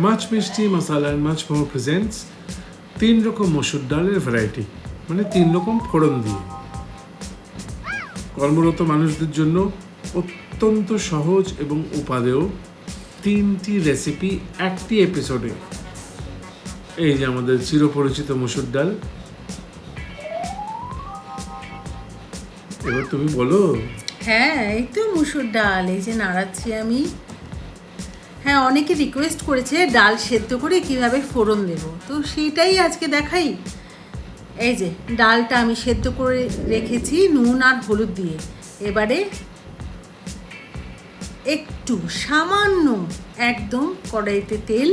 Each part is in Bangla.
মাছ মিষ্টি মশলা অ্যান্ড মাছ মোর প্রেজেন্টস 3 রকম মসুর ডালের ভ্যারাইটি, মানে 3 রকম ফোড়ন দিয়ে। কর্মরত মানুষদের জন্য অত্যন্ত সহজ এবং উপাদেয় 3টি রেসিপি একটি এপিসোডে। এই যে আমাদের চিরপরিচিত মসুর ডাল। এবার তুমি বলো। হ্যাঁ, এই তো মসুর ডাল, এই যে নাড়াচ্ছি আমি। হ্যাঁ, অনেকে রিকোয়েস্ট করেছে ডাল সেদ্ধ করে কিভাবে ফোড়ন দেব, তো সেইটাই আজকে দেখাই। এই যে ডালটা আমি সেদ্ধ করে রেখেছি নুন আর হলুদ দিয়ে। এবারে একটু সামান্য একদম কড়াইতে তেল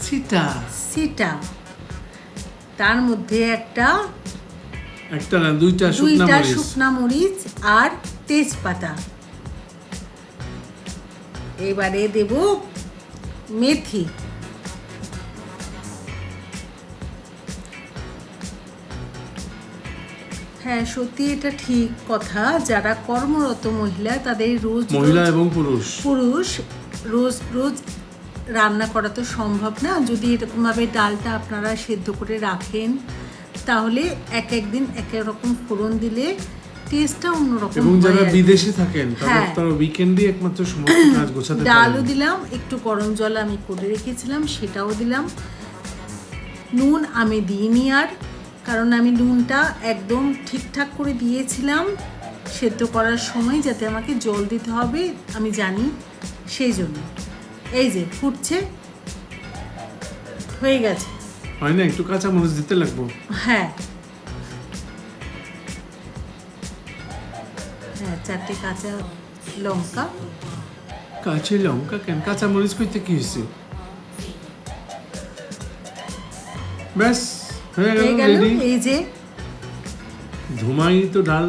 ছিটা, তার মধ্যে একটা না দুইটা শুকনা মরিচ আর তেজপাতা। এবারে দেব মেথি, হ্যাঁ সত্যি এটা ঠিক কথা, যারা কর্মরত মহিলা তাদের মহিলা এবং পুরুষ রোজ রান্না করা তো সম্ভব না। যদি এরকমভাবে ডালটা আপনারা সেদ্ধ করে রাখেন তাহলে একদিন এক রকম ফোড়ন দিলে টেস্টটা অন্যরকম। এবং যারা বিদেশে থাকেন তারা উইকেন্ডে একমাত্র সমস্ত কাজ গোছাতে পারেন। ডালও দিলাম, একটু গরম জল আমি করে রেখেছিলাম সেটাও দিলাম। নুন আমি দিইনি আর, কারণ আমি নুনটা একদম ঠিকঠাক করে দিয়েছিলাম সেদ্ধ করার সময়, যাতে আমাকে জল দিতে হবে আমি জানি, সেই জন্য। এই যে ফুটছে, হয়ে গেছে। হয় না, একটু কাঁচা মরিচ দিতে লাগবে। হ্যাঁ, 4টে কাঁচা লঙ্কা। কাঁচা লঙ্কা কেন? কাঁচা মরিচ কইতে কি হয়েছে? ব্যাস হয়ে গেল। এই যে ধুমায়িত ডাল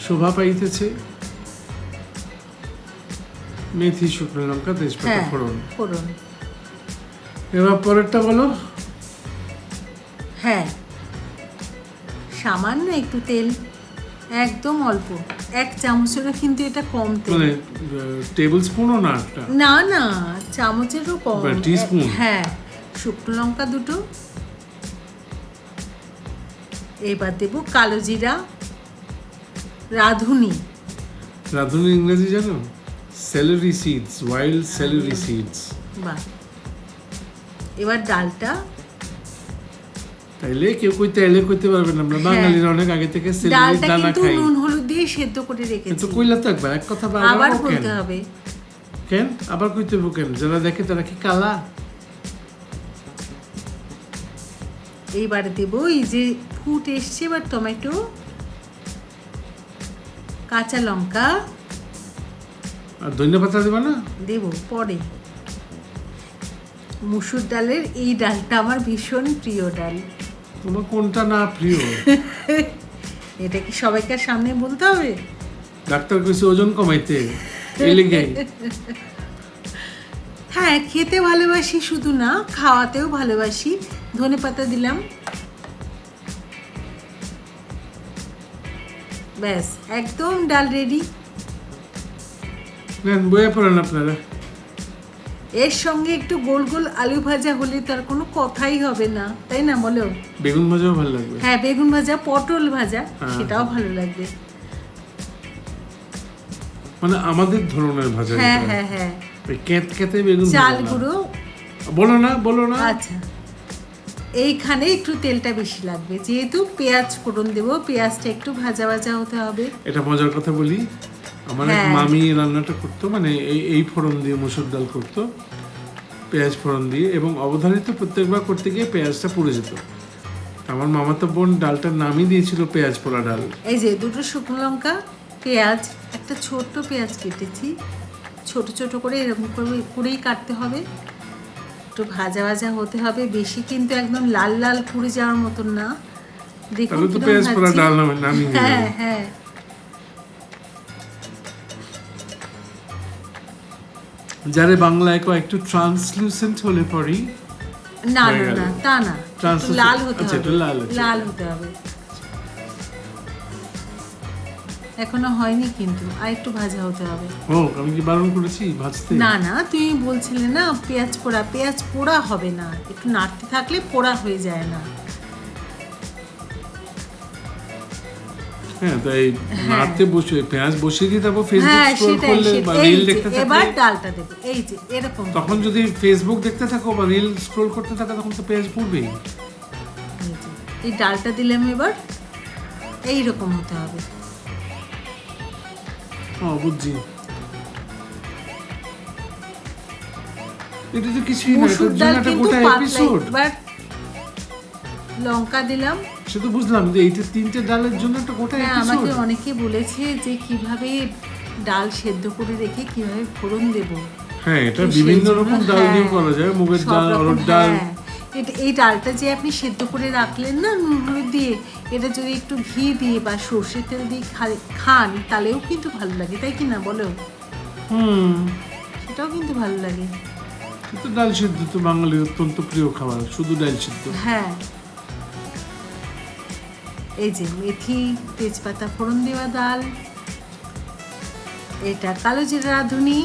শোভা পাইতেছে। মেথি, শুকনো লঙ্কা, তেজপাতা ফোড়ন। এবার পরেরটা বলো। হ্যাঁ, সামান্য একটু তেল, একদম অল্প, 1 চামচেরও কিন্তু এটা কম তেল, মানে টেবিল স্পুনও না, না চামচেরও কম, টিস্পুন। হ্যাঁ, শুকনো লঙ্কা 2টো। এবার দেব কালো জিরা, রাঁধুনি ইংরেজি জানো? সেলেরি সিডস, ওয়াইল্ড সেলেরি সিডস। বাহ। এবার ডালটা, তাইলে কেউ কইতে পারবে না, আমরা বাঙালিরা অনেক আগে থেকে সেলেরি দানা খাই। নুন হলুদ দিয়ে সেদ্ধ করে রেখেছি। কিন্তু কইলা তো একবার, এক কথা আবার বলতে হবে কেন? আবার কইতে হবে কেন? যারা দেখে তারা কি কালা? এইবারে দেব এই যে ফুট এসছে, এবার টমেটো, কাঁচা লঙ্কা আর ধন্যপাতা দেবা না? দেব পরে। মসুর ডালের এই ডালটা আমার ভীষণ প্রিয় ডাল। তোমার কোনটা না প্রিয়? এটা কি সবাইকে সামনে বলতে হবে? ডাক্তার কইছে ওজন কমাইতে, এলিগে। হ্যাঁ, খেতে ভালোবাসি শুধু না, খাওয়াতেও ভালোবাসি। ধনেপাতা দিলাম, ব্যাস একদম ডাল রেডি। নেন বয়ে পড়েন আপনারা। এর সঙ্গে একটু গোল গোল আলু ভাজা হলে তার কোনো কথাই হবে না, তাই না বলো? বেগুন ভাজাও ভালো লাগবে। হ্যাঁ, বেগুন ভাজা, পটল ভাজা, সেটাও ভালো লাগবে। মানে আমাদের ধরনের ভাজা। হ্যাঁ কেতে বেগুন, চাল গুঁড়ো বলো না। আচ্ছা, এইখানে একটু তেলটা বেশি লাগবে, যেহেতু পেঁয়াজ ফোড়ন দেবো, পেঁয়াজটা একটু ভাজা হতে হবে। এটা মজার কথা বলি, আমার এক মামি রান্নাটা করতো, মানে এই ফোড়ন দিয়ে মসুর ডাল করতো, পেঁয়াজ ফোড়ন দিয়ে, এবং অবধারিত প্রত্যেকবার করতে গিয়ে পেঁয়াজটা পুড়ে যেত। আমার মামাতো বোন ডালটার নামই দিয়েছিল পেঁয়াজ পোড়া ডাল। এই যে 2টো শুকনো লঙ্কা, পেঁয়াজ, একটা ছোট্ট পেঁয়াজ কেটেছি, ছোট ছোট করে এরকম করেই কাটতে হবে। একটু ভাজা হতে হবে, বেশি কিন্তু একদম লাল লাল পুড়ে যাওয়ার মতন না। দেখুন তো পেঁয়াজ পোড়া ডাল নামই। হ্যাঁ যারে বাংলায় একটু ট্রান্সলুসেন্ট হলে পরি, না তা না, লাল হতে হবে, লাল হতে হবে। এখনো হয়নি, কিন্তু আর একটু ভাজা হতে হবে। ও, আমি কি বারণ করেছি ভাজতে? না না, তুমি বলছিলে না পেঁয়াজ পোড়া হবে না, একটু নাড়তে থাকলে পোড়া হয়ে যায় না। হ্যাঁ, তাই নাড়তে বসে পেঁয়াজ বসিয়ে দিয়ে তারপর ফেসবুক হ্যাঁ স্ক্রল সেটাই করলে বা এই রিল যে, দেখতে এবার থাকলে, ডালটা দেবো এই যে এরকম। তখন যদি ফেসবুক দেখতে থাকো বা রিল স্ক্রল করতে থাকো তখন তো পেঁয়াজ পড়বেই। এই যে, এই ডালটা দিলাম, এবার এইরকম হতে হবে। ও, বুঝছি। এটা তো কিছুই না, মসুর এটার ডাল জন্য একটা কিন্তু গোটা পাতলা। এপিসোড। এবার লঙ্কা দিলাম। সে তো বুঝলাম যে এইটা 3টে ডালের জন্য একটা গোটা হ্যাঁ, এপিসোড। আমাকে অনেকে বলেছে যে কিভাবে ডাল সেদ্ধ করে রেখে কিভাবে ফোড়ন দেব। হ্যাঁ, এটা তো বিভিন্ন সেই জন্য, রকম ডাল দিয়ে করা যায়, মুগের সব ডাল, রকম, অরহর ডাল। হ্যাঁ। এই ডালটা যে আপনি সেদ্ধ করে রাখলেন না নুন হলুদ দিয়ে, এটা যদি একটু ঘি দিয়ে বা সর্ষের তেল দিয়ে খান তাহলেও কিন্তু ভালো লাগে, তাই কি না বলো? সেটাও কিন্তু ভালো লাগে। কিন্তু ডাল সিদ্ধ তো বাঙালির অত্যন্ত প্রিয় খাবার, শুধু ডাল সিদ্ধ। হ্যাঁ, এই যে মেথি তেজপাতা ফোড়ন দেওয়া ডাল, এটা কালো জিরা রাঁধুনি।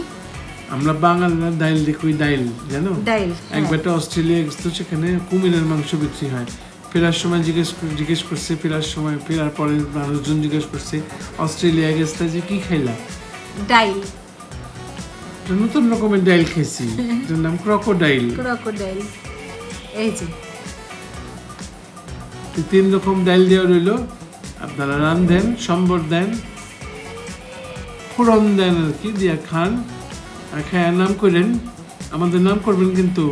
আমরা বাঙালিরা ডাইল দেখি, ডাইল জানো? ডাইল, একবারটা অস্ট্রেলিয়া গেছিল, সেখানে কুমিরের মাংস বিক্রি হয়। ফেরার সময় জিজ্ঞেস করছে, ফেরার পরে মানুষজন জিজ্ঞেস করছে অস্ট্রেলিয়া গেছে যে কি খাইলা? ডাইল, নতুন রকমের ডাইল খেয়েছি, যার নাম ক্রকোডাইল। এই যে 3 রকম ডাইল দেওয়া রইল। আপনারা রান্ধেন, সম্বর দেন, ফোড়ন দেন আর কি, দিয়ে খান আর খায় নাম করেন, আমাদের নাম করবেন কিন্তু।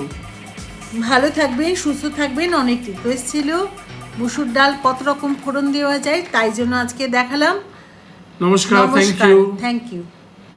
ভালো থাকবেন, সুস্থ থাকবেন। অনেক রিকোয়েস্ট ছিল মসুর ডাল কত রকম ফোড়ন দেওয়া যায়, তাই জন্য আজকে দেখালাম। নমস্কার, থ্যাংক ইউ। Thank you.